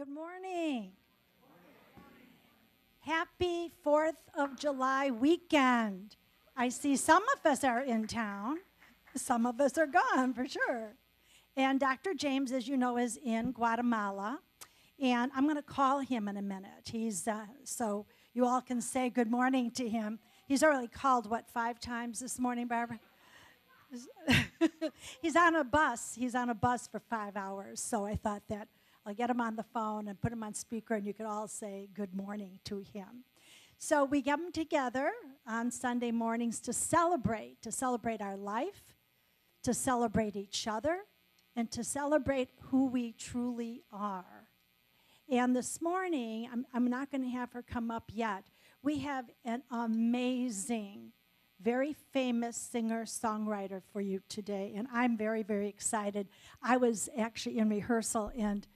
Good morning. Happy 4th of July weekend. I see some of us are in town. Some of us are gone for sure. And Dr. James, as you know, is in Guatemala. And I'm going to call him in a minute. He's so you all can say good morning to him. He's already called, 5 times this morning, Barbara? He's on a bus. He's on a bus for 5 hours. So I thought that I'll get him on the phone and put him on speaker, and you could all say good morning to him. So we get them together on Sunday mornings to celebrate our life, to celebrate each other, and to celebrate who we truly are. And this morning, I'm not going to have her come up yet. We have an amazing, very famous singer-songwriter for you today, and I'm very, very excited. I was actually in rehearsal, and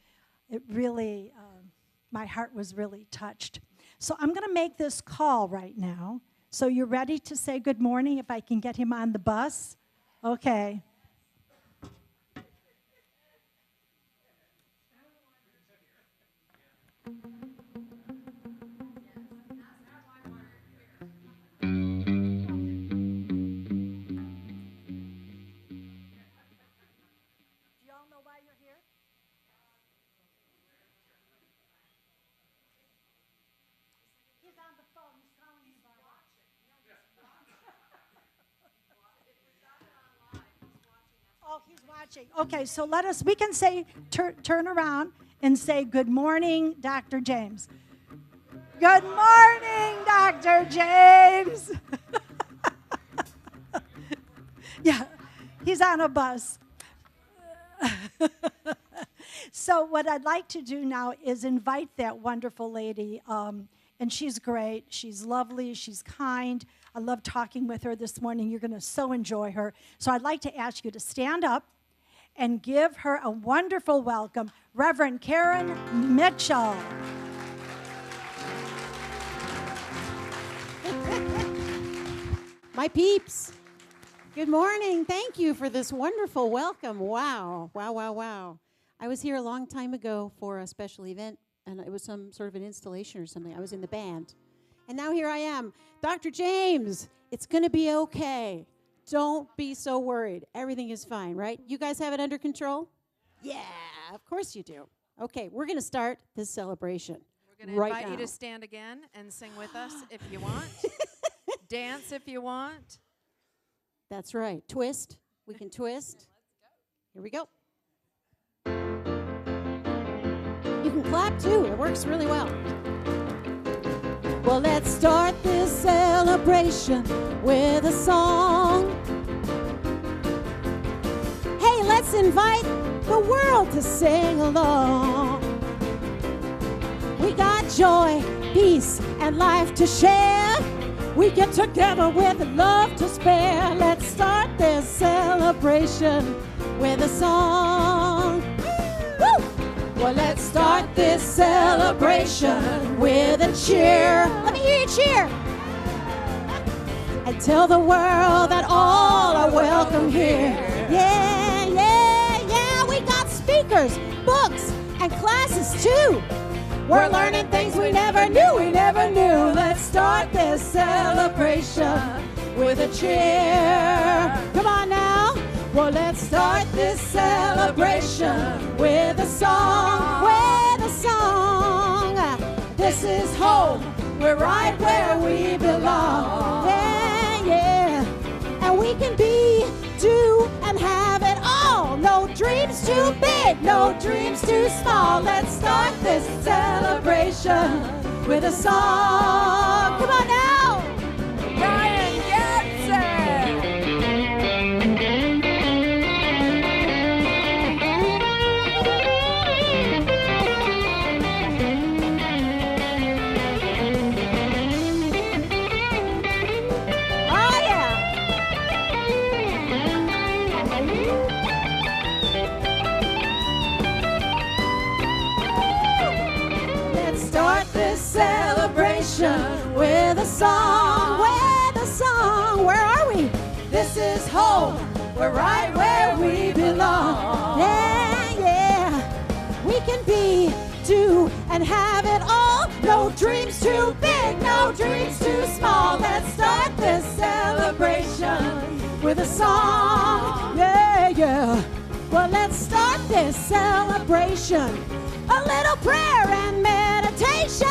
it really, my heart was really touched. So I'm going to make this call right now. So you're ready to say good morning if I can get him on the bus? Okay. Oh, he's watching. Okay, so we can say, turn around and say, good morning, Dr. James. Good morning, Dr. James. Yeah, he's on a bus. So what I'd like to do now is invite that wonderful lady, and she's great. She's lovely. She's kind. I love talking with her this morning. You're going to so enjoy her. So I'd like to ask you to stand up and give her a wonderful welcome, Reverend Karen Mitchell. My peeps, good morning. Thank you for this wonderful welcome. Wow, wow, wow, wow. I was here a long time ago for a special event, and it was some sort of an installation or something. I was in the band. And now here I am. Dr. James, it's going to be okay. Don't be so worried. Everything is fine, right? You guys have it under control? Yeah, of course you do. Okay, we're going to start this celebration. We're going to invite you to stand again and sing with us if you want. Dance if you want. That's right. Twist. We can twist. Here we go. You can clap too. It works really well. Well, let's start this celebration with a song. Hey, let's invite the world to sing along. We got joy, peace, and life to share. We get together with love to spare. Let's start this celebration with a song. Woo! Well, let's start this celebration with a cheer. Let me hear you cheer. And tell the world that all are welcome here. Yeah, yeah, yeah. We got speakers, books, and classes too. We're learning things we never knew. Let's start this celebration with a cheer. Come on now. Well, let's start this celebration with a song, This is home, we're right where we belong. Yeah, yeah. And we can be, do, and have it all. No dreams too big, no dreams too small. Let's start this celebration with a song. Come on now. Brian gets it. Celebration with a song, Where are we? This is home, we're right where we belong. Yeah, yeah. We can be, do, have it all. No dreams too big, no dreams too small. Let's start this celebration with a song. Yeah, yeah. Well, let's start this celebration. A little prayer and meditation.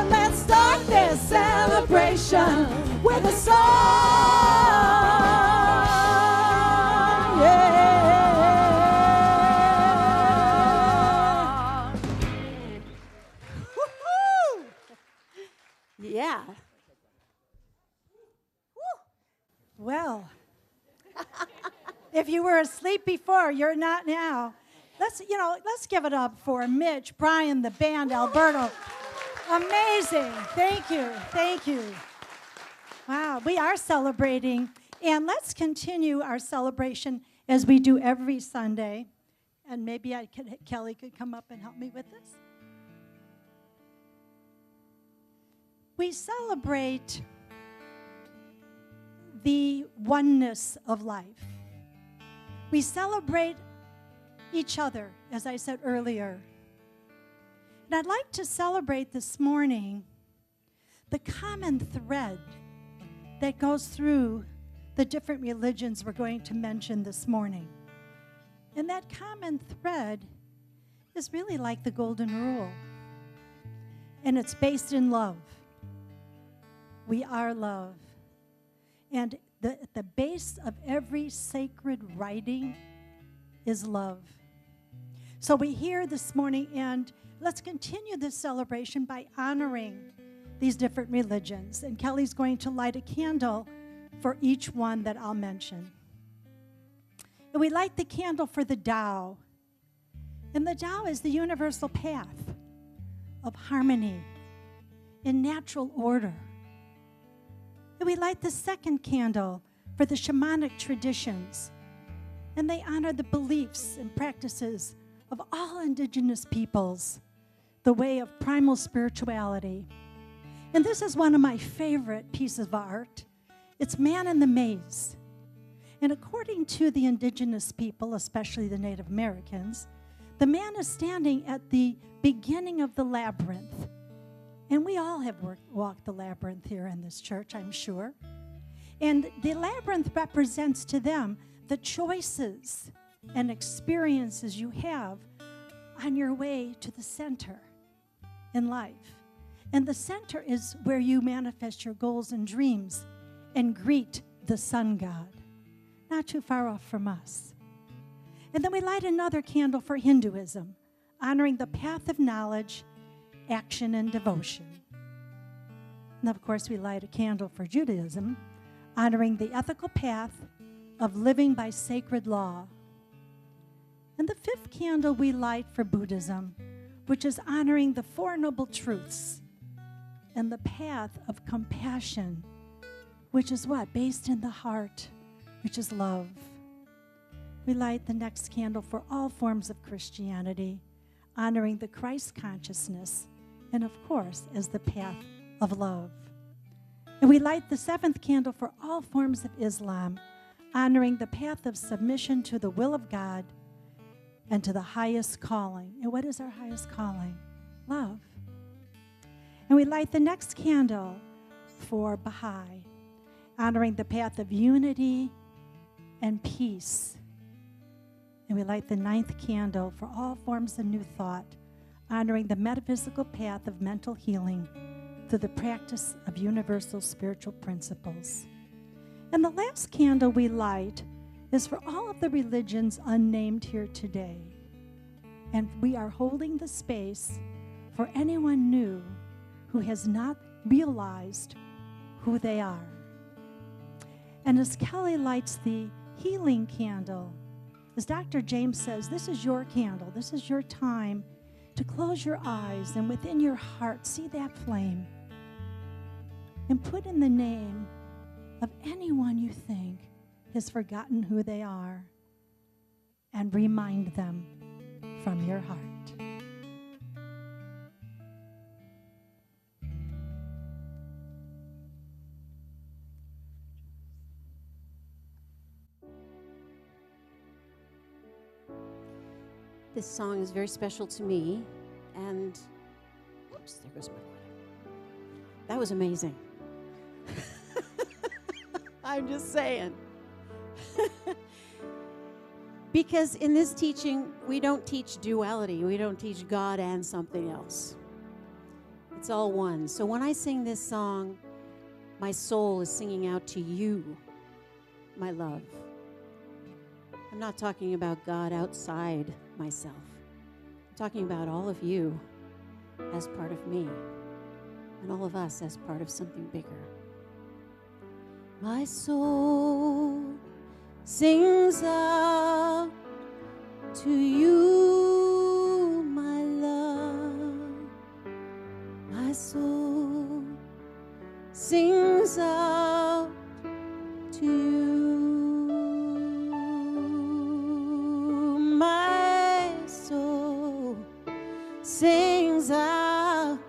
Let's start this celebration with a song. Yeah. Woo-hoo. Yeah. Well, if you were asleep before, you're not now. Let's give it up for Mitch, Brian, the band, Alberto. Amazing. Thank you. Thank you. Wow, we are celebrating. And let's continue our celebration as we do every Sunday. And maybe Kelly could come up and help me with this. We celebrate the oneness of life. We celebrate each other, as I said earlier. And I'd like to celebrate this morning the common thread that goes through the different religions we're going to mention this morning. And that common thread is really like the golden rule. And it's based in love. We are love. And the base of every sacred writing is love. So we hear this morning, and let's continue this celebration by honoring these different religions. And Kelly's going to light a candle for each one that I'll mention. And we light the candle for the Tao. And the Tao is the universal path of harmony in natural order. And we light the second candle for the shamanic traditions. And they honor the beliefs and practices of all indigenous peoples, the way of primal spirituality. And this is one of my favorite pieces of art. It's Man in the Maze. And according to the indigenous people, especially the Native Americans, the man is standing at the beginning of the labyrinth. And we all have walked the labyrinth here in this church, I'm sure. And the labyrinth represents to them the choices and experiences you have on your way to the center in life. And the center is where you manifest your goals and dreams and greet the sun god, not too far off from us. And then we light another candle for Hinduism, honoring the path of knowledge, action, and devotion. And of course, we light a candle for Judaism, honoring the ethical path of living by sacred law. And the fifth candle we light for Buddhism, which is honoring the Four Noble Truths and the path of compassion, which is what? Based in the heart, which is love. We light the next candle for all forms of Christianity, honoring the Christ consciousness, and of course, as the path of love. And we light the seventh candle for all forms of Islam, honoring the path of submission to the will of God and to the highest calling. And what is our highest calling? Love. And we light the next candle for Baha'i, honoring the path of unity and peace. And we light the ninth candle for all forms of new thought, honoring the metaphysical path of mental healing through the practice of universal spiritual principles. And the last candle we light is for all of the religions unnamed here today. And we are holding the space for anyone new who has not realized who they are. And as Kelly lights the healing candle, as Dr. James says, this is your candle. This is your time to close your eyes and within your heart see that flame and put in the name of anyone you think has forgotten who they are and remind them from your heart. This song is very special to me, and Oops, there goes my water. That was amazing. I'm just saying. Because in this teaching, we don't teach duality. We don't teach God and something else. It's all one. So when I sing this song, my soul is singing out to you, my love. I'm not talking about God outside myself. I'm talking about all of you as part of me, and all of us as part of something bigger. My soul sings out to you, my love. My soul sings out to you. My soul sings out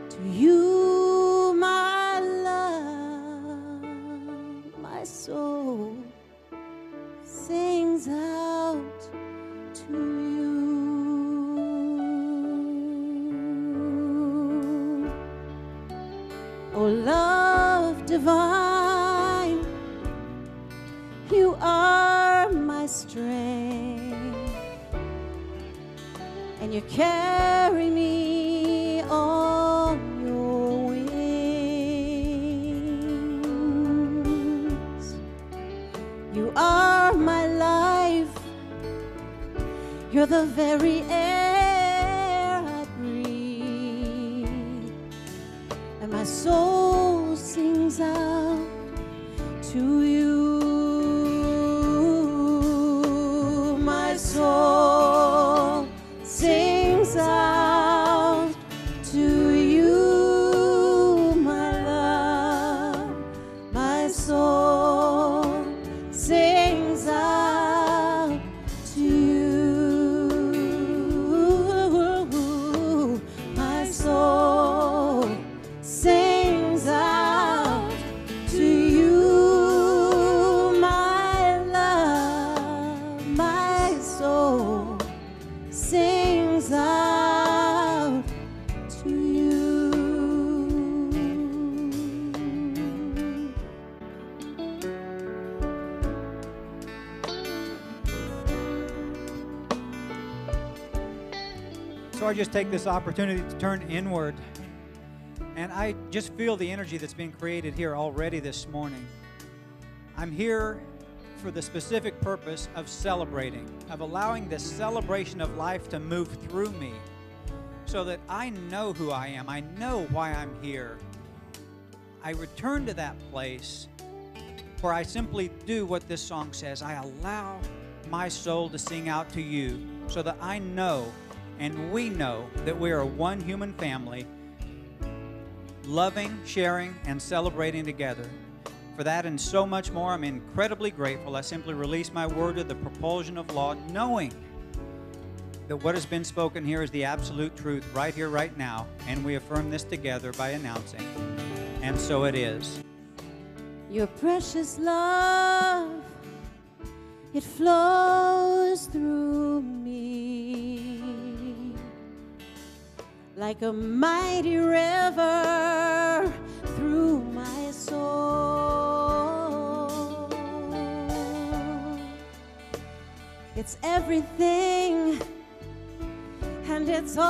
to you, my love. My soul sings out to you. Oh, love divine, you are my strength, and you carry me on your wings. You are my life, you're the very air I breathe, and my soul sings out to you. My soul sings out to you, my love. My soul sings out to you. My soul sings out to you, my love. My soul sings out to you. So I just take this opportunity to turn inward. And I just feel the energy that's being created here already this morning. I'm here for the specific purpose of celebrating, of allowing this celebration of life to move through me so that I know who I am. I know why I'm here. I return to that place where I simply do what this song says. I allow my soul to sing out to you so that I know and we know that we are one human family, loving, sharing, and celebrating together. For that and so much more, I'm incredibly grateful. I simply release my word of the propulsion of law, knowing that what has been spoken here is the absolute truth right here, right now, and we affirm this together by announcing, and so it is. Your precious love, it flows through me like a mighty river through my soul. It's everything, and it's all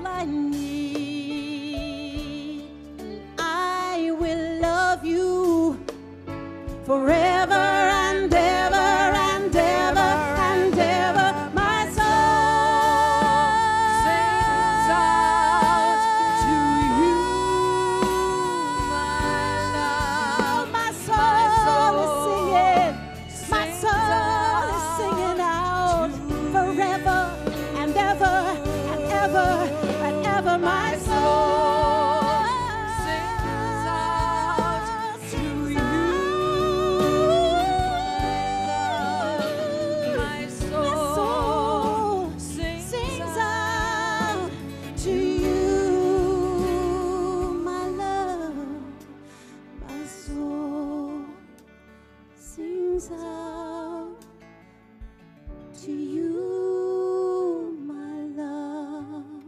I need. And I will love you forever and ever and ever and ever. My soul sings out to you, my love. My soul is singing. My soul is singing out forever and ever and ever and ever. My soul sings out to you. My soul sings out to you, my love. My soul sings out to you, my love.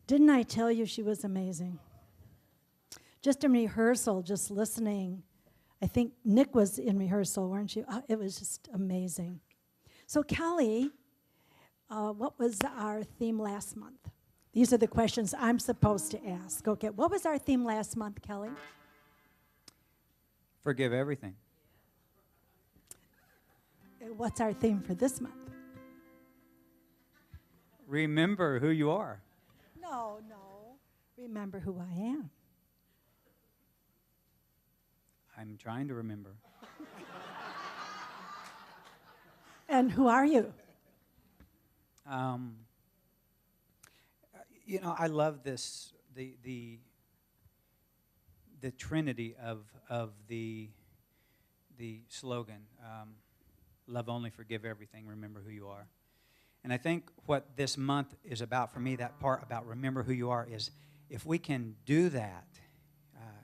Didn't I tell you she was amazing? Just in rehearsal, just listening. I think Nick was in rehearsal, weren't you? Oh, it was just amazing. So Kelly, what was our theme last month? These are the questions I'm supposed to ask. Okay, what was our theme last month, Kelly? Forgive everything. What's our theme for this month? Remember who you are. No. Remember who I am. I'm trying to remember. And who are you? You know, I love this, the trinity of the slogan, love only, forgive everything, remember who you are. And I think what this month is about for me, that part about remember who you are, is if we can do that,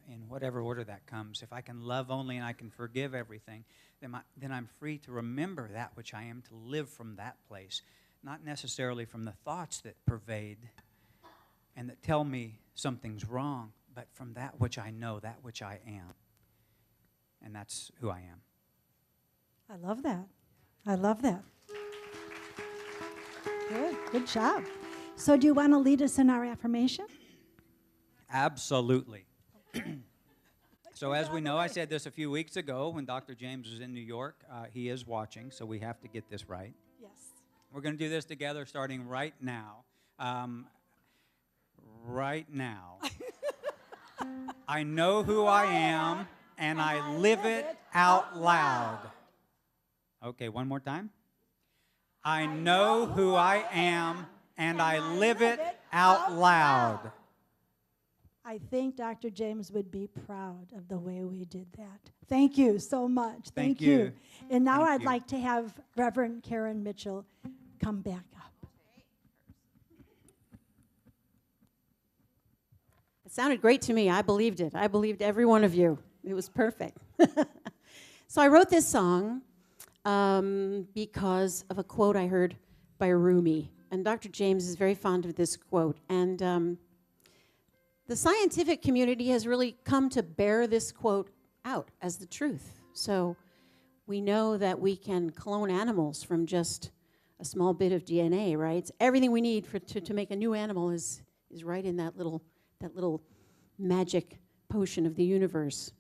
in whatever order that comes, if I can love only and I can forgive everything, then I'm free to remember that which I am, to live from that place, not necessarily from the thoughts that pervade and that tell me something's wrong, but from that which I know, that which I am. And that's who I am. I love that. I love that. Good job. So do you want to lead us in our affirmation? Absolutely. So as we know, I said this a few weeks ago when Dr. James was in New York. He is watching, so we have to get this right. Yes. We're going to do this together starting right now. Right now. I know who I am, and I live it out loud. Okay, one more time. I know who I am, and I live it out loud. I think Dr. James would be proud of the way we did that. Thank you so much. Thank you. And now Thank I'd you. like to have Reverend Karen Mitchell come back up. It sounded great to me. I believed it. I believed every one of you. It was perfect. So I wrote this song because of a quote I heard by Rumi. And Dr. James is very fond of this quote. And the scientific community has really come to bear this quote out as the truth. So we know that we can clone animals from just a small bit of DNA, right? It's everything we need to make a new animal is right in that little magic potion of the universe.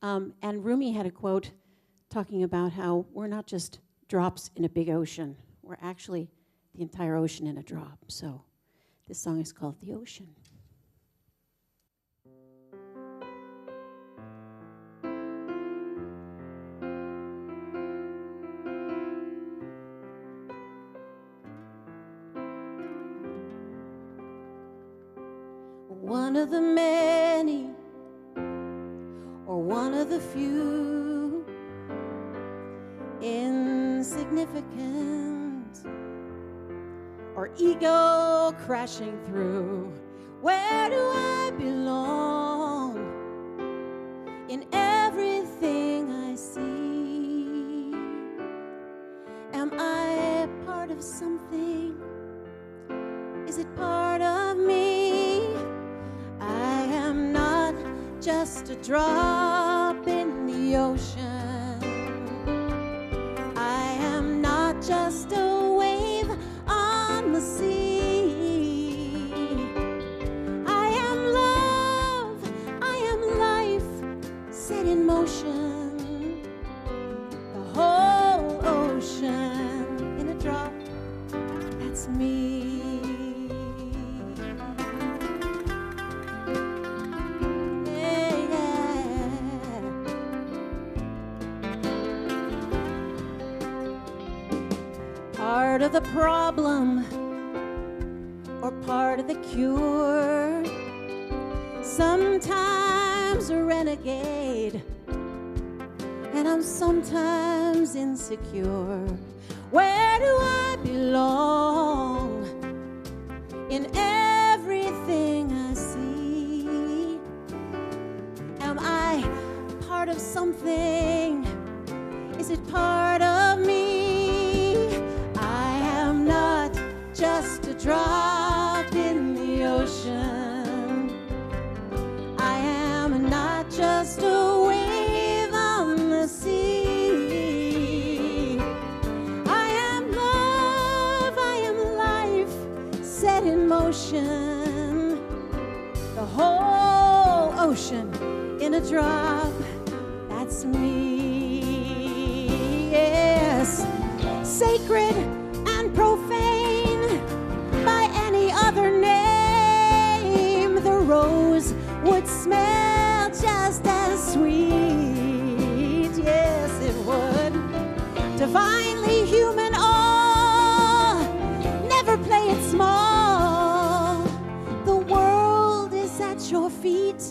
And Rumi had a quote talking about how we're not just drops in a big ocean. We're actually the entire ocean in a drop. So this song is called The Ocean. One of the many, or one of the few, insignificant, or ego crashing through. Where do I belong in everything I see? Am I part of something? Is it part of me? I am not just a drop in the ocean. I am not just a wave on the sea. I am love, I am life set in motion. The whole ocean in a drop, that's me. Part of the problem or part of the cure. Sometimes a renegade, and I'm sometimes insecure. Where do I belong in everything I see? Am I part of something? Is it part of me? Just a drop in the ocean. drop. That's me. Yes, sacred and profane by any other name, the rose would smell just as sweet. Yes, it would. Divinely human, all, never play it small. The world is at your feet.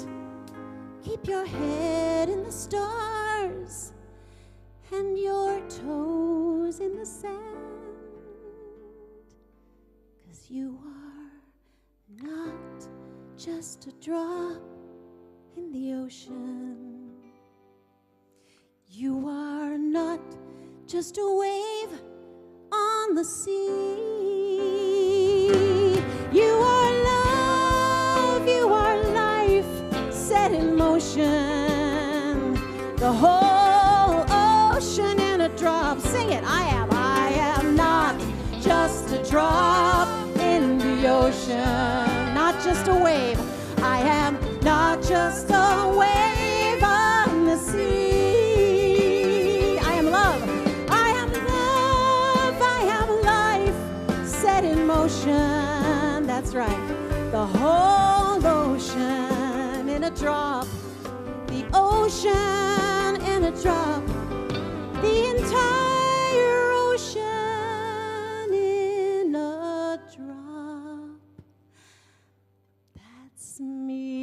Keep your head in the stars and your toes in the sand, 'cause you are not just a drop in the ocean. You are not just a wave on the sea. You are love, you are life set in motion. The whole ocean in a drop. Sing it. I am not just a drop in the ocean. Not just a wave. I am not just a wave on the sea. I am love. I am love. I am life set in motion. That's right. The whole ocean in a drop. The ocean in a drop. The entire ocean in a drop. That's me.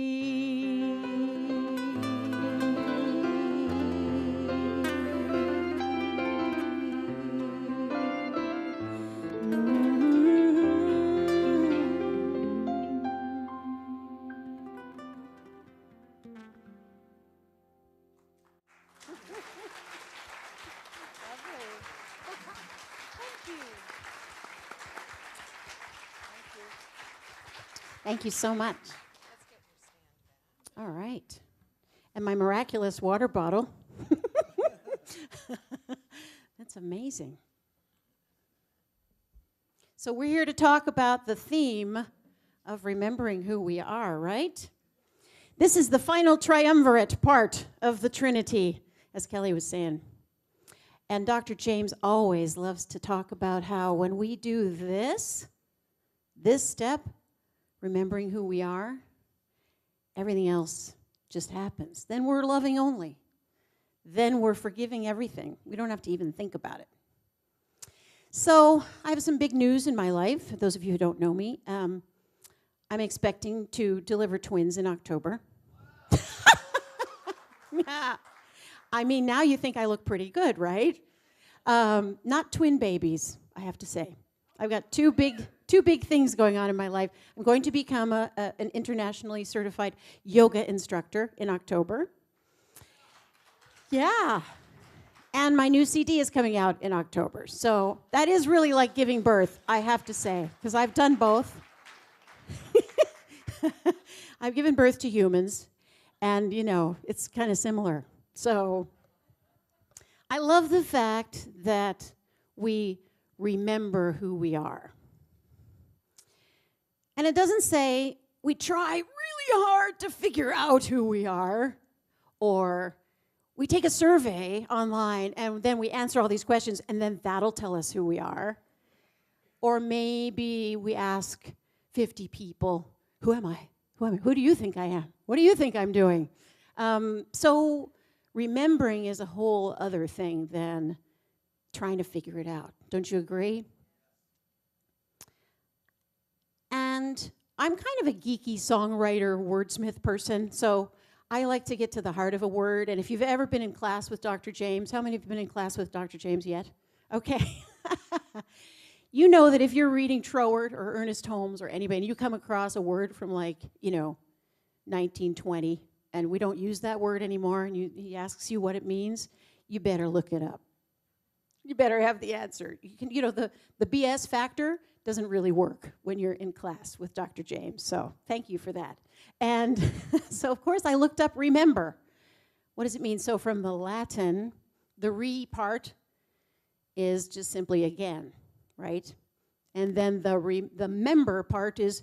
Thank you so much. All right. And my miraculous water bottle. That's amazing. So we're here to talk about the theme of remembering who we are, right? This is the final triumvirate part of the Trinity, as Kelly was saying. And Dr. James always loves to talk about how when we do this step, remembering who we are, everything else just happens. Then we're loving only. Then we're forgiving everything. We don't have to even think about it. So I have some big news in my life. For those of you who don't know me, I'm expecting to deliver twins in October. I mean, now you think I look pretty good, right? Not twin babies, I have to say. I've got two big things going on in my life. I'm going to become an internationally certified yoga instructor in October. Yeah. And my new CD is coming out in October. So that is really like giving birth, I have to say, because I've done both. I've given birth to humans, and, you know, it's kind of similar. So I love the fact that we remember who we are. And it doesn't say we try really hard to figure out who we are, or we take a survey online and then we answer all these questions and then that'll tell us who we are. Or maybe we ask 50 people, who am I? Who am I? Who do you think I am? What do you think I'm doing? So remembering is a whole other thing than trying to figure it out. Don't you agree? And I'm kind of a geeky songwriter, wordsmith person, so I like to get to the heart of a word. And if you've ever been in class with Dr. James, how many of you have been in class with Dr. James yet? Okay. You know that if you're reading Troward or Ernest Holmes or anybody, and you come across a word from 1920, and we don't use that word anymore, and he asks you what it means, you better look it up. You better have the answer. The BS factor doesn't really work when you're in class with Dr. James, so thank you for that. And so, of course, I looked up remember. What does it mean? So from the Latin, the re part is just simply again, right? And then the member part is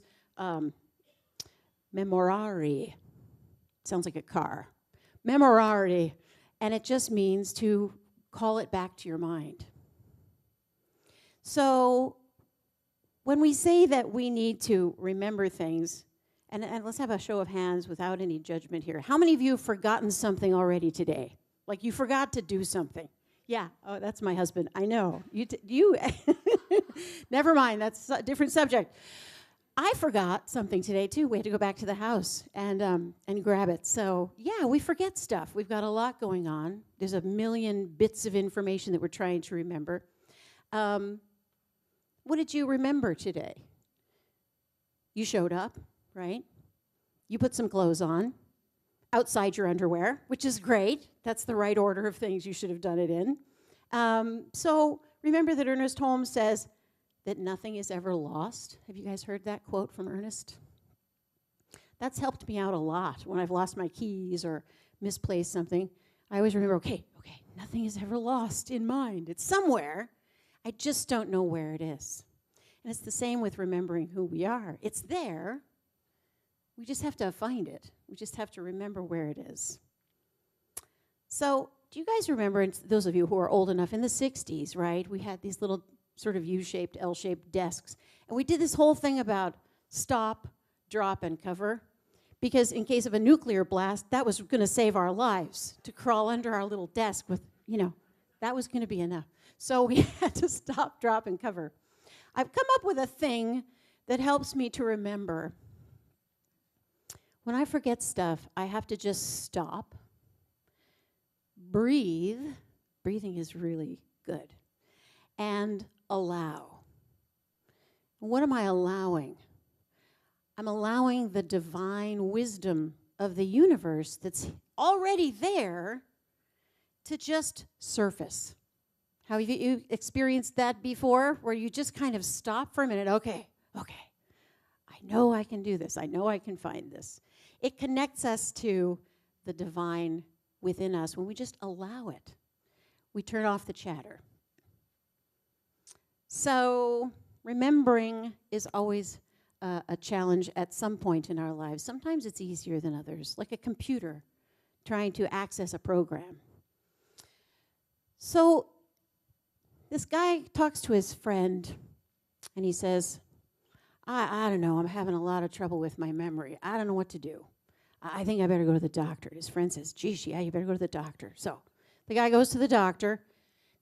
memorare. Sounds like a car. memorare, and it just means to call it back to your mind. So when we say that we need to remember things, and let's have a show of hands without any judgment here. How many of you have forgotten something already today? Like you forgot to do something? Yeah, oh, that's my husband. I know. You never mind, that's a different subject. I forgot something today, too. We had to go back to the house and grab it. So, yeah, we forget stuff. We've got a lot going on. There's a million bits of information that we're trying to remember. What did you remember today? You showed up, right? You put some clothes on outside your underwear, which is great. That's the right order of things you should have done it in. So remember that Ernest Holmes says that nothing is ever lost. Have you guys heard that quote from Ernest? That's helped me out a lot when I've lost my keys or misplaced something. I always remember, okay, nothing is ever lost in mind. It's somewhere. I just don't know where it is. And it's the same with remembering who we are. It's there. We just have to find it. We just have to remember where it is. So, do you guys remember, and those of you who are old enough, in the 60s, right? We had these little sort of U-shaped, L-shaped desks. And we did this whole thing about stop, drop, and cover. Because in case of a nuclear blast, that was going to save our lives. To crawl under our little desk with, that was going to be enough. So we had to stop, drop, and cover. I've come up with a thing that helps me to remember. When I forget stuff, I have to just stop, breathe. Breathing is really good. And allow. What am I allowing? I'm allowing the divine wisdom of the universe that's already there to just surface. Have you experienced that before, where you just kind of stop for a minute? Okay, I know I can do this. I know I can find this. It connects us to the divine within us when we just allow it. We turn off the chatter. So remembering is always a challenge at some point in our lives. Sometimes it's easier than others, like a computer trying to access a program. So this guy talks to his friend, and he says, I don't know, I'm having a lot of trouble with my memory. I don't know what to do. I think I better go to the doctor. His friend says, geez, yeah, you better go to the doctor. So the guy goes to the doctor,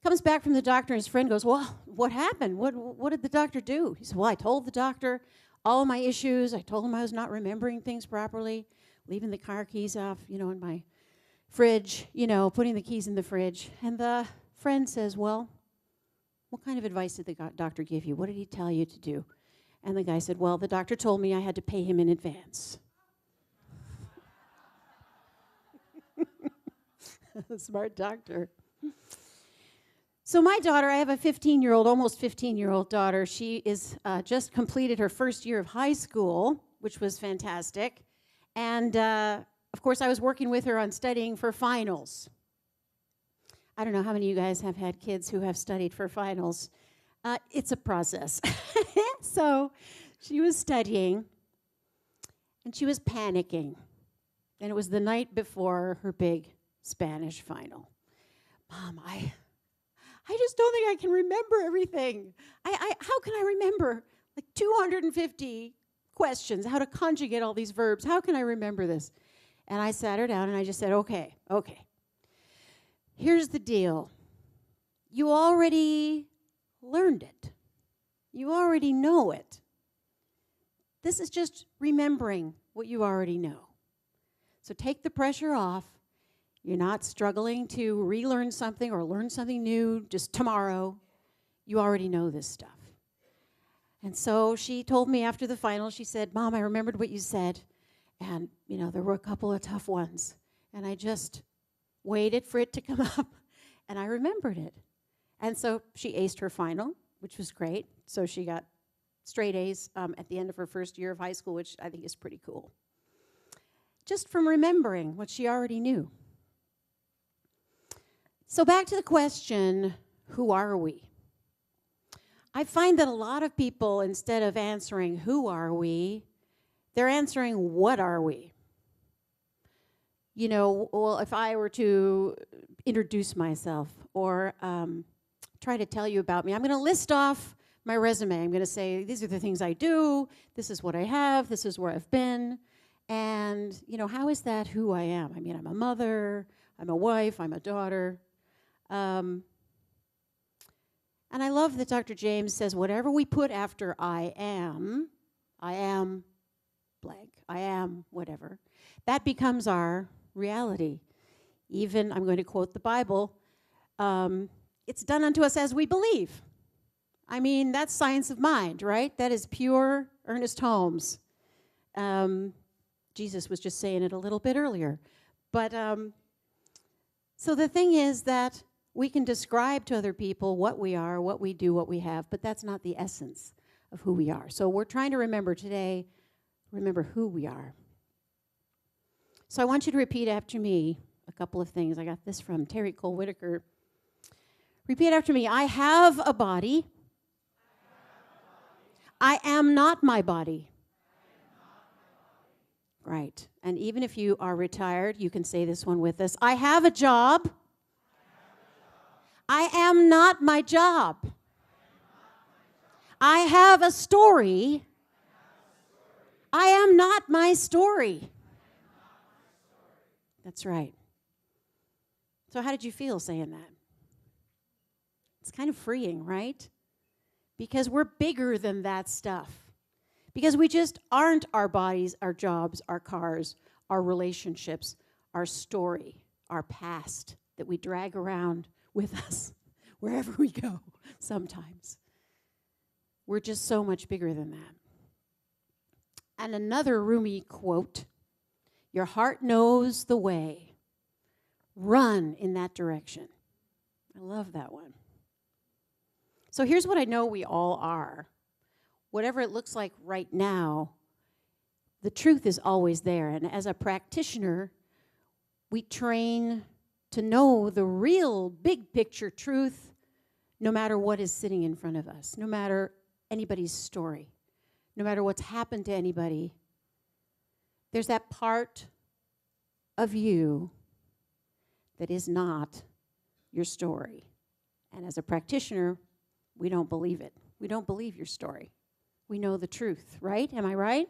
comes back from the doctor, and his friend goes, well, what happened? What did the doctor do? He said, well, I told the doctor all of my issues. I told him I was not remembering things properly, leaving the car keys off, in my fridge, putting the keys in the fridge. And the friend says, well, what kind of advice did the doctor give you? What did he tell you to do? And the guy said, well, the doctor told me I had to pay him in advance. Smart doctor. So my daughter, I have a 15-year-old, almost 15-year-old daughter. She is just completed her first year of high school, which was fantastic. And, of course, I was working with her on studying for finals. I don't know how many of you guys have had kids who have studied for finals. It's a process. So she was studying, and she was panicking. And it was the night before her big Spanish final. Mom, I just don't think I can remember everything. How can I remember like 250 questions, how to conjugate all these verbs? How can I remember this? And I sat her down and I just said, okay. Here's the deal. You already learned it. You already know it. This is just remembering what you already know. So take the pressure off. You're not struggling to relearn something or learn something new just tomorrow. You already know this stuff. And so she told me after the final, she said, Mom, I remembered what you said. And, there were a couple of tough ones. And I just waited for it to come up, and I remembered it. And so she aced her final, which was great. So she got straight A's at the end of her first year of high school, which I think is pretty cool. Just from remembering what she already knew. So back to the question, who are we? I find that a lot of people, instead of answering who are we, they're answering what are we? well, if I were to introduce myself or try to tell you about me, I'm going to list off my resume. I'm going to say, these are the things I do. This is what I have. This is where I've been. And, how is that who I am? I mean, I'm a mother. I'm a wife. I'm a daughter. And I love that Dr. James says, whatever we put after I am blank, I am whatever, that becomes our reality. Even, I'm going to quote the Bible, it's done unto us as we believe. I mean, that's science of mind, right? That is pure Ernest Holmes. Jesus was just saying it a little bit earlier. But, so the thing is that we can describe to other people what we are, what we do, what we have, but that's not the essence of who we are. So we're trying to remember today, remember who we are. So I want you to repeat after me a couple of things. I got this from Terry Cole Whitaker. Repeat after me. I have a body. I am not my body. Right. And even if you are retired, you can say this one with us. I have a job. I am not my job. I have a story. I am not my story. That's right. So how did you feel saying that? It's kind of freeing, right? Because we're bigger than that stuff. Because we just aren't our bodies, our jobs, our cars, our relationships, our story, our past that we drag around with us wherever we go sometimes. We're just so much bigger than that. And another Rumi quote, your heart knows the way. Run in that direction. I love that one. So here's what I know we all are. Whatever it looks like right now, the truth is always there. And as a practitioner, we train to know the real big picture truth no matter what is sitting in front of us, no matter anybody's story, no matter what's happened to anybody. There's that part of you that is not your story. And as a practitioner, we don't believe it. We don't believe your story. We know the truth, right? Am I right?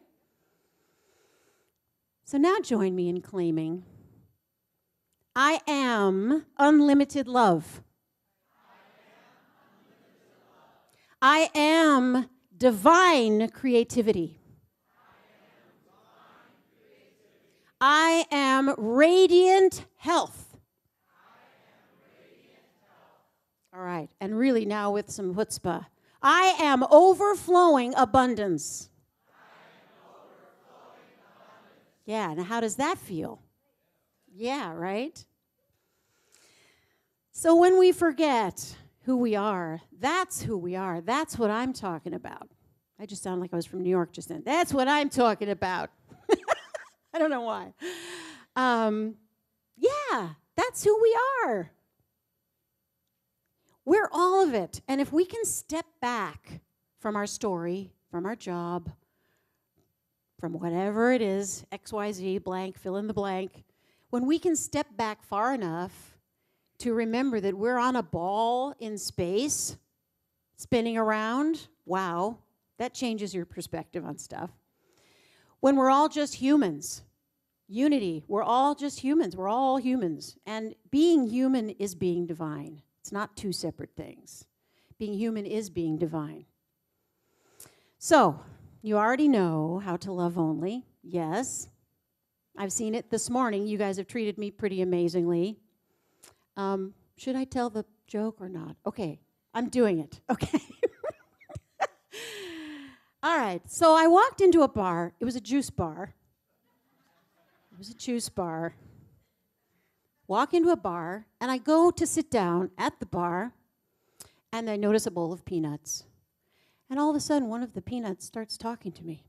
So now join me in claiming, I am unlimited love. I am divine creativity. I am radiant health. All right, and really now with some chutzpah. I am overflowing abundance. Yeah, now how does that feel? Yeah, right? So when we forget who we are, that's who we are. That's what I'm talking about. I just sound like I was from New York just then. That's what I'm talking about. I don't know why. Yeah, that's who we are. We're all of it. And if we can step back from our story, from our job, from whatever it is, XYZ, blank, fill in the blank, when we can step back far enough to remember that we're on a ball in space, spinning around, wow, that changes your perspective on stuff. When we're all just humans, unity, we're all just humans, we're all humans. And being human is being divine. It's not two separate things. Being human is being divine. So, you already know how to love only. Yes. I've seen it this morning. You guys have treated me pretty amazingly. Should I tell the joke or not? Okay, I'm doing it. Okay. All right. So I walked into a bar. It was a juice bar. It was a juice bar. Walk into a bar, and I go to sit down at the bar, and I notice a bowl of peanuts. And all of a sudden, one of the peanuts starts talking to me.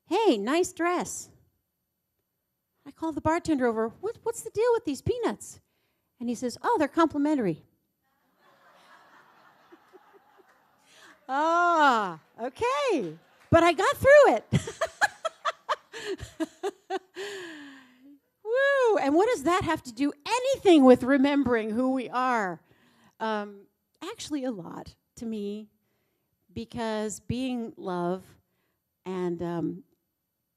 Hey, nice dress. I call the bartender over. What's the deal with these peanuts? And he says, oh, they're complimentary. Ah, okay. But I got through it. Woo! And what does that have to do anything with remembering who we are? Actually, a lot to me, because being love and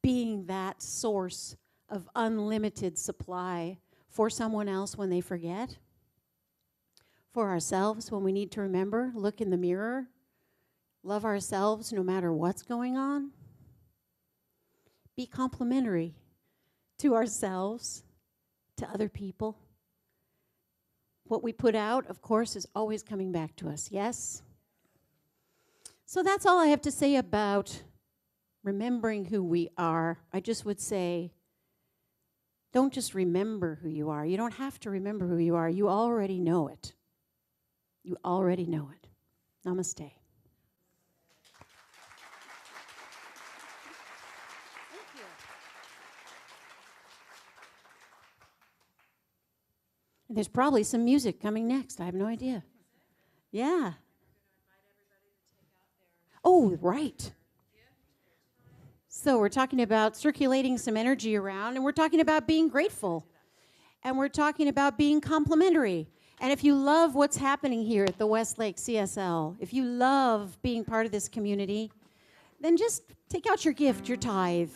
being that source of unlimited supply for someone else when they forget, for ourselves when we need to remember, look in the mirror, love ourselves no matter what's going on, be complimentary to ourselves, to other people. What we put out, of course, is always coming back to us, yes? So that's all I have to say about remembering who we are. I just would say, don't just remember who you are. You don't have to remember who you are. You already know it. You already know it. Namaste. There's probably some music coming next. I have no idea. Yeah. Oh, right. So we're talking about circulating some energy around, and we're talking about being grateful, and we're talking about being complimentary. And if you love what's happening here at the Westlake CSL, if you love being part of this community, then just take out your gift, your tithe,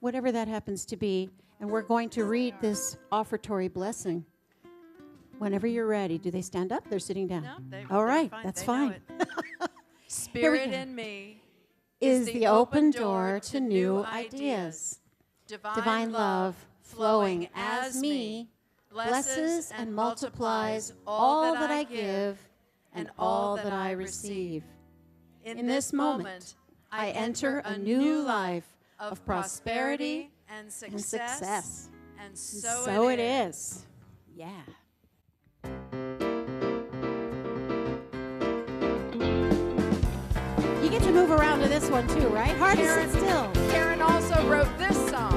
whatever that happens to be, and we're going to read this offertory blessing. Whenever you're ready. Do they stand up? They're sitting down. No, all right, fine. that's They fine. Spirit in me is the open door to new ideas. Divine love flowing as me blesses and multiplies all that I give and all that I receive. In this moment, I enter a new life of prosperity and success. And so it is. Yeah. You get to move around to this one too, right? Hard to sit still. Karen also wrote this song.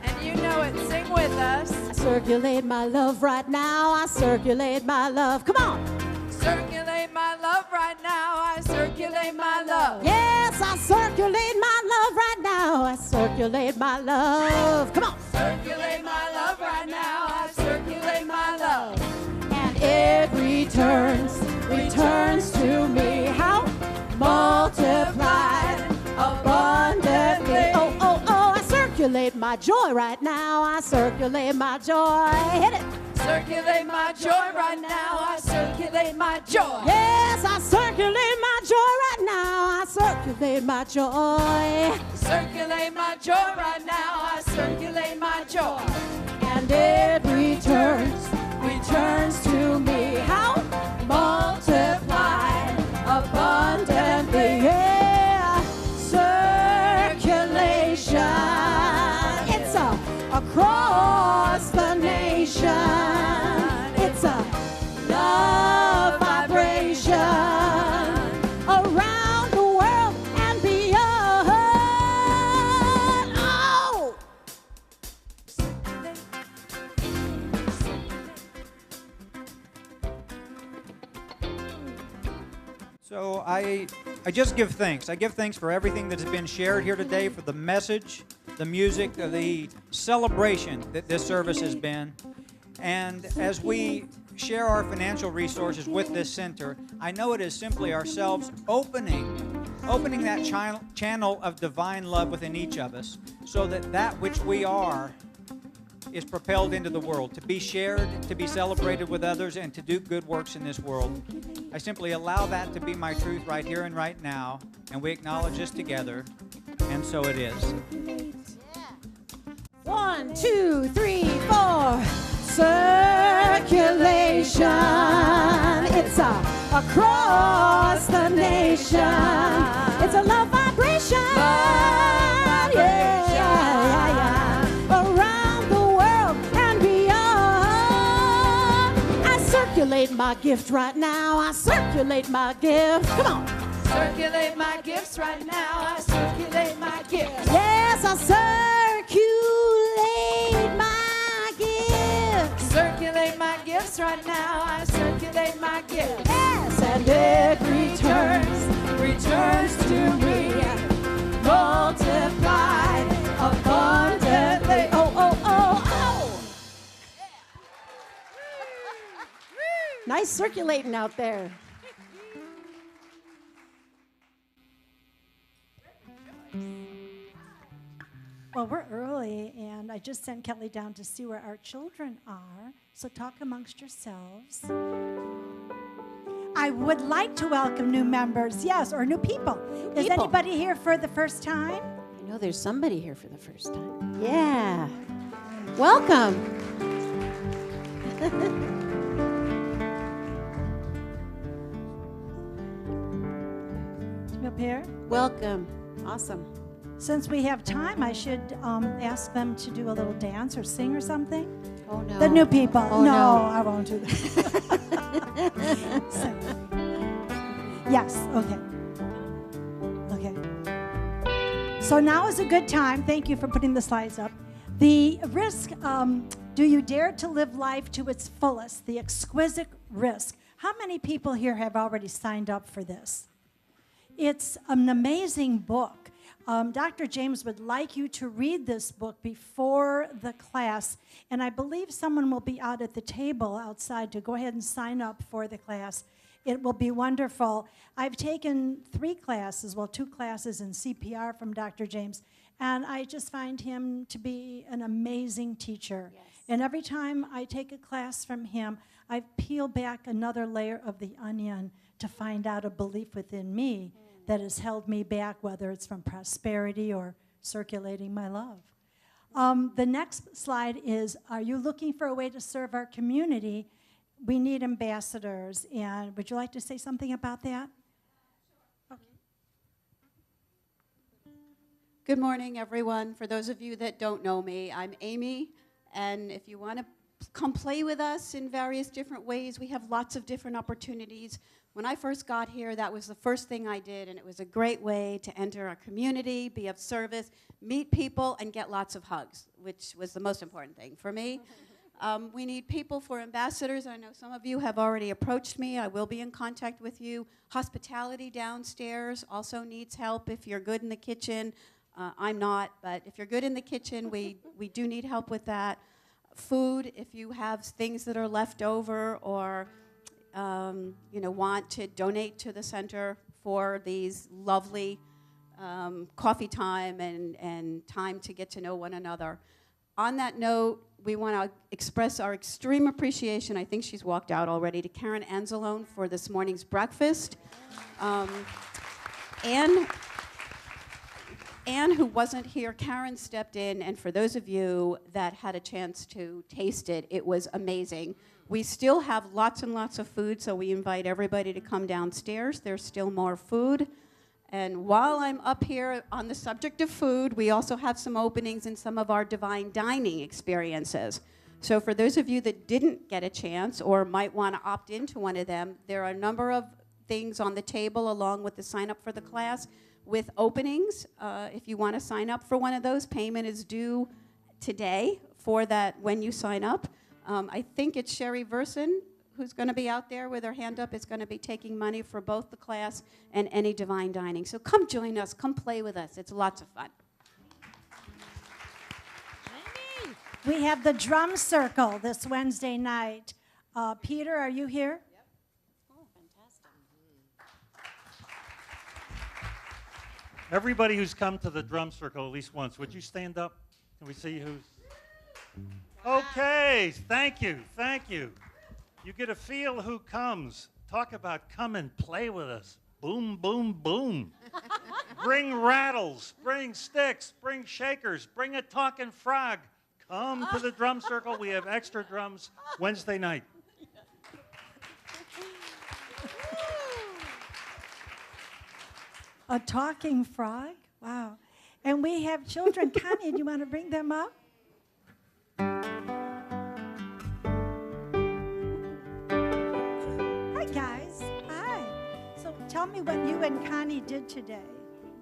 And you know it. Sing with us. I circulate my love right now. I circulate my love. Come on. Circulate my love right now. I circulate my love. Yes, I circulate my love right now. I circulate my love. Come on. Circulate my love right now. I circulate my love. And it returns to me. How? Multiplied abundantly. Oh, oh, oh, I circulate my joy right now. I circulate my joy. Hit it. Circulate my joy right now. I circulate my joy. Yes, I circulate my joy right now. I circulate my joy. Circulate my joy right now. I circulate my joy. And it returns to me. How? Multiplied abundantly. Yeah. Circulation. It's across the nation. It's a love vibration around the world and beyond. Oh! So I just give thanks. I give thanks for everything that has been shared here today, for the message, the music, the celebration that this service has been. And as we share our financial resources with this center, I know it is simply ourselves opening that channel of divine love within each of us, so that which we are is propelled into the world, to be shared, to be celebrated with others, and to do good works in this world. I simply allow that to be my truth right here and right now, and we acknowledge this together, and so it is. 1, 2, 3, 4. Circulation. It's across the nation. It's a love vibration. Yeah. Around the world and beyond. I circulate my gift right now. I circulate my gift. Come on. Circulate my gifts right now. I circulate my gifts. Yes, I circulate my gift. Circulate my gifts right now. I circulate my gifts. Yes, and it returns to me. Nice circulating out there. Well, we're early, and I just sent Kelly down to see where our children are. So talk amongst yourselves. I would like to welcome new members, yes, or new people. Is people. anybody here for the first time? I know there's somebody here for the first time. Yeah. Welcome. Up here? Welcome. Awesome. Since we have time, I should ask them to do a little dance or sing or something. Oh, no. The new people. Oh, no, no. I won't do that. Sing. Yes, okay. Okay. So now is a good time. Thank you for putting the slides up. The risk, do you dare to live life to its fullest? The exquisite risk. How many people here have already signed up for this? It's an amazing book. Dr. James would like you to read this book before the class, and I believe someone will be out at the table outside to go ahead and sign up for the class. It will be wonderful. I've taken 3 classes, well, 2 classes in CPR from Dr. James, and I just find him to be an amazing teacher. Yes. And every time I take a class from him, I peel back another layer of the onion to find out a belief within me that has held me back, whether it's from prosperity or circulating my love. The next slide is, are you looking for a way to serve our community? We need ambassadors. And would you like to say something about that? Okay. Good morning, everyone. For those of you that don't know me, I'm Amy, and if you want to come play with us in various different ways, we have lots of different opportunities. When I first got here, that was the first thing I did, and it was a great way to enter our community, be of service, meet people, and get lots of hugs, which was the most important thing for me. We need people for ambassadors. I know some of you have already approached me. I will be in contact with you. Hospitality downstairs also needs help if you're good in the kitchen. I'm not, but if you're good in the kitchen, we do need help with that. Food, if you have things that are left over or want to donate to the center for these lovely coffee time and time to get to know one another. On that note, we want to express our extreme appreciation. I think she's walked out already, to Karen Anzalone for this morning's breakfast. Anne, who wasn't here, Karen stepped in, and for those of you that had a chance to taste it, it was amazing. We still have lots and lots of food, so we invite everybody to come downstairs. There's still more food. And while I'm up here on the subject of food, we also have some openings in some of our divine dining experiences. So for those of you that didn't get a chance or might want to opt into one of them, there are a number of things on the table along with the sign up for the class with openings. If you want to sign up for one of those, payment is due today for that when you sign up. I think it's Sherry Verson who's going to be out there with her hand up, is going to be taking money for both the class and any divine dining. So come join us, come play with us. It's lots of fun. We have the drum circle this Wednesday night. Peter, are you here? Yep. Oh, fantastic. Everybody who's come to the drum circle at least once, would you stand up? Can we see who's... Okay, thank you, thank you. You get a feel who comes. Talk about come and play with us. Boom, boom, boom. Bring rattles, bring sticks, bring shakers, bring a talking frog. Come to the drum circle. We have extra drums Wednesday night. A talking frog? Wow. And we have children. Connie, do you want to bring them up? Hi, guys. Hi. So tell me what you and Connie did today.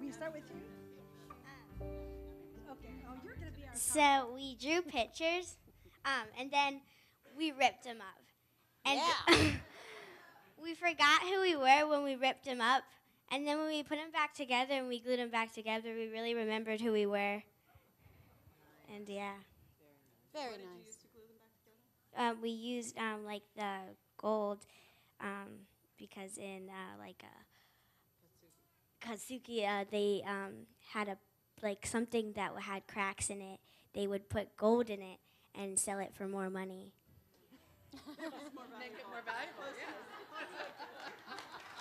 We start with you? Okay. Oh, you're going to be our So we drew pictures, and then we ripped them up. And we forgot who we were when we ripped them up. And then when we put them back together and we glued them back together, we really remembered who we were. And yeah. Very nice. We used like the gold because in Katsuki, they had something that had cracks in it. They would put gold in it and sell it for more money. Make it more valuable,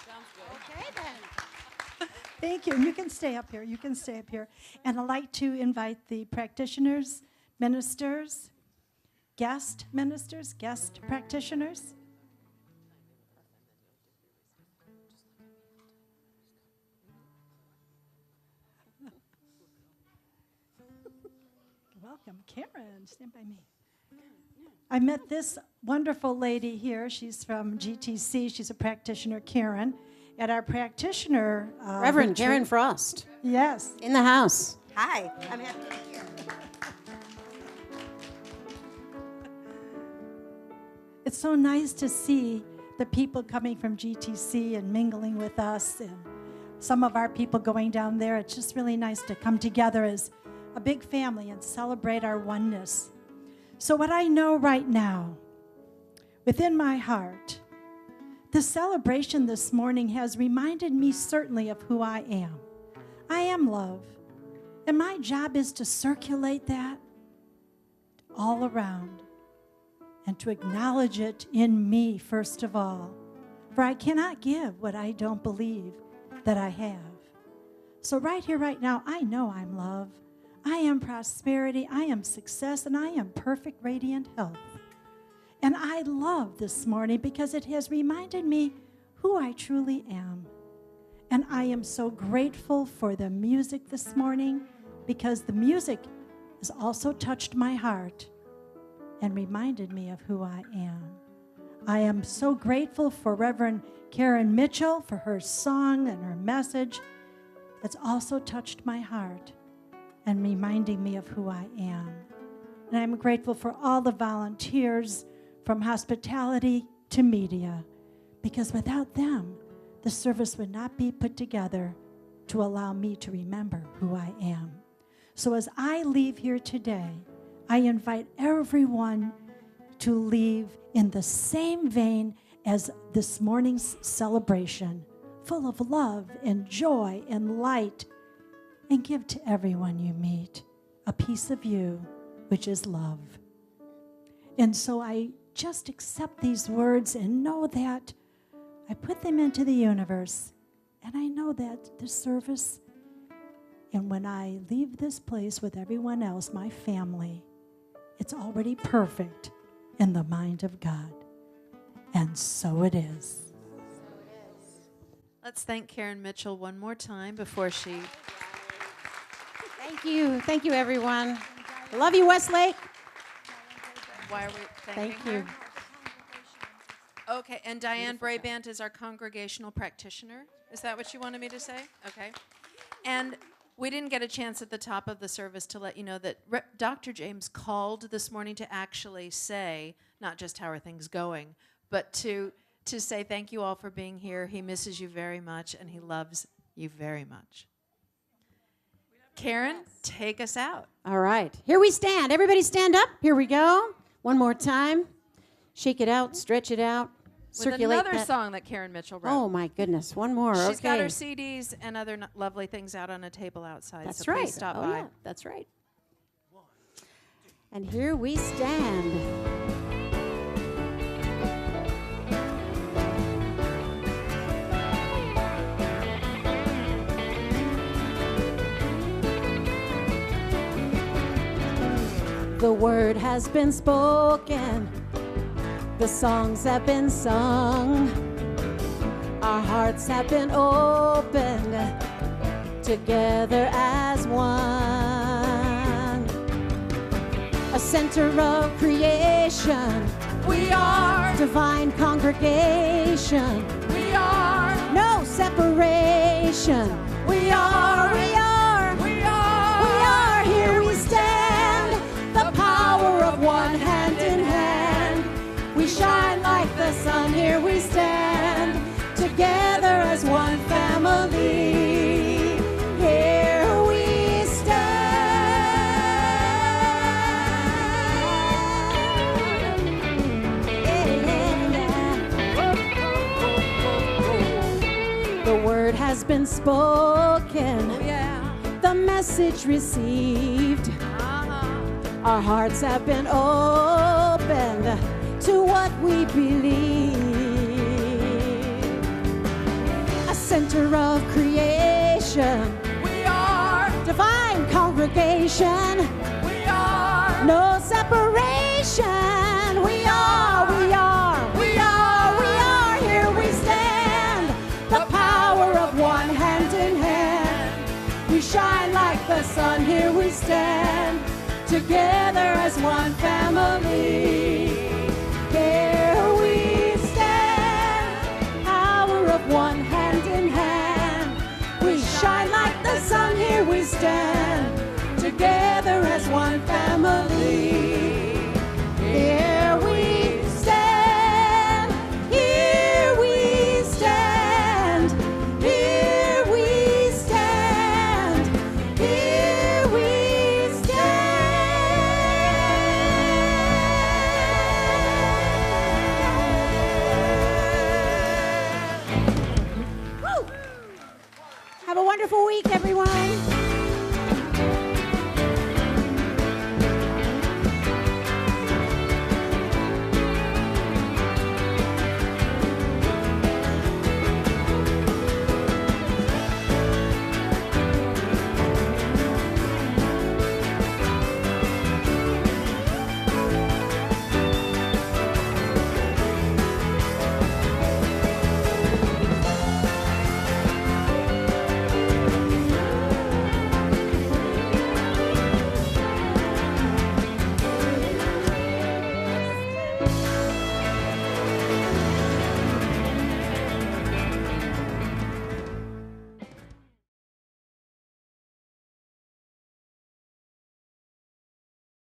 Sounds good. Okay, then. Thank you. And you can stay up here. You can stay up here. And I'd like to invite the practitioners, ministers, guest ministers, guest practitioners. Welcome, Karen. Stand by me. I met this wonderful lady here. She's from GTC. She's a practitioner, Karen. At our practitioner... Reverend retreat- Karen Frost. Yes. In the house. Hi, I'm happy to be here. It's so nice to see the people coming from GTC and mingling with us, and some of our people going down there. It's just really nice to come together as a big family and celebrate our oneness. So what I know right now, within my heart, the celebration this morning has reminded me certainly of who I am. I am love, and my job is to circulate that all around and to acknowledge it in me first of all, for I cannot give what I don't believe that I have. So right here, right now, I know I'm love. I am prosperity, I am success, and I am perfect, radiant health. And I love this morning because it has reminded me who I truly am. And I am so grateful for the music this morning because the music has also touched my heart and reminded me of who I am. I am so grateful for Reverend Karen Mitchell for her song and her message. It's also touched my heart and reminding me of who I am. And I'm grateful for all the volunteers from hospitality to media, because without them, the service would not be put together to allow me to remember who I am. So as I leave here today, I invite everyone to leave in the same vein as this morning's celebration, full of love and joy and light, and give to everyone you meet a piece of you, which is love. And so I just accept these words and know that I put them into the universe, and I know that the service, and when I leave this place with everyone else, my family, it's already perfect in the mind of God. And so it is. Let's thank Karen Mitchell one more time before she... Thank you. Thank you, everyone. Love you, Westlake. Why are we thanking Thank her? you. Okay, and Diane Brabant is our congregational practitioner. Is that what you wanted me to say? Okay. And we didn't get a chance at the top of the service to let you know that Dr. James called this morning to actually say, not just how are things going, but to say thank you all for being here. He misses you very much, and he loves you very much. Karen, take us out. All right. Here we stand. Everybody stand up. Here we go. One more time. Shake it out. Stretch it out. With Circulate another that. song that Karen Mitchell wrote. Oh, my goodness. One more. She's got her Okay. CDs and other lovely things out on a table outside. That's so right. Please stop Oh, by. yeah. That's right. And here we stand. The word has been spoken. The songs have been sung. Our hearts have been opened together as one. A center of creation. We are divine congregation. We are no separation. We are, we are, we are, we are. Here we stand, the power of one hand in hand. We shine like the sun, here we stand, together as one family. Here we stand. Yeah, yeah, yeah. been spoken, Oh, yeah. the message received. Our hearts have been opened to what we believe. A center of creation, We are. divine congregation, We are. no separation. We are, we are, we are, we are. Here we stand, the power of one hand in hand. We shine like the sun, here we stand together.